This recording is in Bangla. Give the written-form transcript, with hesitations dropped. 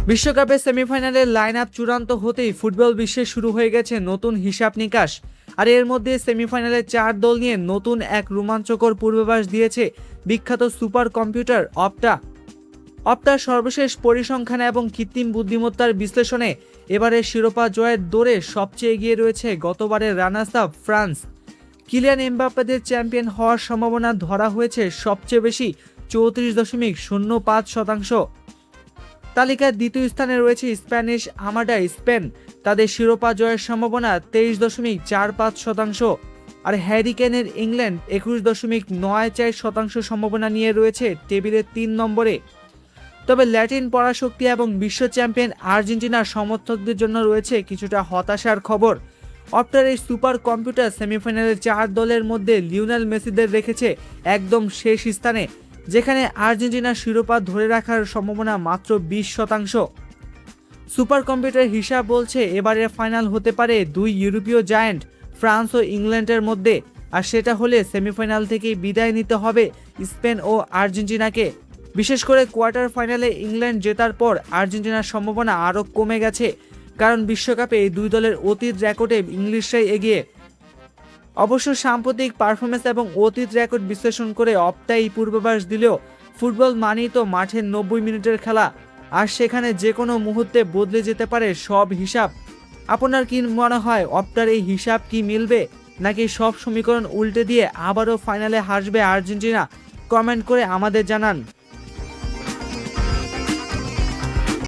বিশ্বকাপের সেমিফাইনালের লাইন আপ চূড়ান্ত হতেই ফুটবল বিশ্বে শুরু হয়ে গেছে নতুন হিসাব নিকাশ। আর এর মধ্যে সেমিফাইনালে 4 দল নিয়ে নতুন এক রোমাঞ্চকর পূর্বাভাস দিয়েছে বিখ্যাত সুপার কম্পিউটার অপটার সর্বশেষ পরিসংখ্যান এবং কৃত্রিম বুদ্ধিমত্তার বিশ্লেষণে এবারের শিরোপা জয়ের দৌড়ে সবচেয়ে এগিয়ে রয়েছে গতবারের রানার্স আপ ফ্রান্স। কিলিয়ান এমবাপ্পেদের চ্যাম্পিয়ন হওয়ার সম্ভাবনা ধরা হয়েছে সবচেয়ে বেশি 34.05%। তালিকার দ্বিতীয় স্থানে রয়েছে স্প্যানিশ আর্মাডা স্পেন, তাদের শিরোপা জয়ের সম্ভাবনা 23.45%। আর হ্যারি কেনের ইংল্যান্ড 21.94% সম্ভাবনা নিয়ে রয়েছে টেবিলের 3 নম্বরে। তবে ল্যাটিন পরাশক্তি এবং বিশ্ব চ্যাম্পিয়ন আর্জেন্টিনার সমর্থকদের জন্য রয়েছে কিছুটা হতাশার খবর। অপটার এই সুপার কম্পিউটার সেমিফাইনালের 4 দলের মধ্যে লিওনেল মেসিদের রেখেছে একদম শেষ স্থানে, যেখানে আর্জেন্টিনার শিরোপা ধরে রাখার সম্ভাবনা মাত্র 20%। সুপার কম্পিউটার হিসাব বলছে এবারের ফাইনাল হতে পারে 2 ইউরোপীয় জায়ান্ট ফ্রান্স ও ইংল্যান্ডের মধ্যে, আর সেটা হলে সেমিফাইনাল থেকেই বিদায় নিতে হবে স্পেন ও আর্জেন্টিনাকে। বিশেষ করে কোয়ার্টার ফাইনালে ইংল্যান্ড জেতার পর আর্জেন্টিনার সম্ভাবনা আরও কমে গেছে, কারণ বিশ্বকাপে এই দুই দলের অতীত রেকর্ডে ইংলিশরাই এগিয়ে। অবশ্য সাম্প্রতিক পারফরমেন্স এবং অতীত রেকর্ড বিশ্লেষণ করে অপটা এই পূর্বাভাস দিলেও ফুটবল মানেই তো মাঠের 90 মিনিটের খেলা, আর সেখানে যে কোনো মুহূর্তে বদলে যেতে পারে সব হিসাব। আপনার কি মনে হয় অপটার এই হিসাব কি মিলবে, নাকি সব সমীকরণ উল্টে দিয়ে আবারও ফাইনালে হাসবে আর্জেন্টিনা? কমেন্ট করে আমাদের জানান।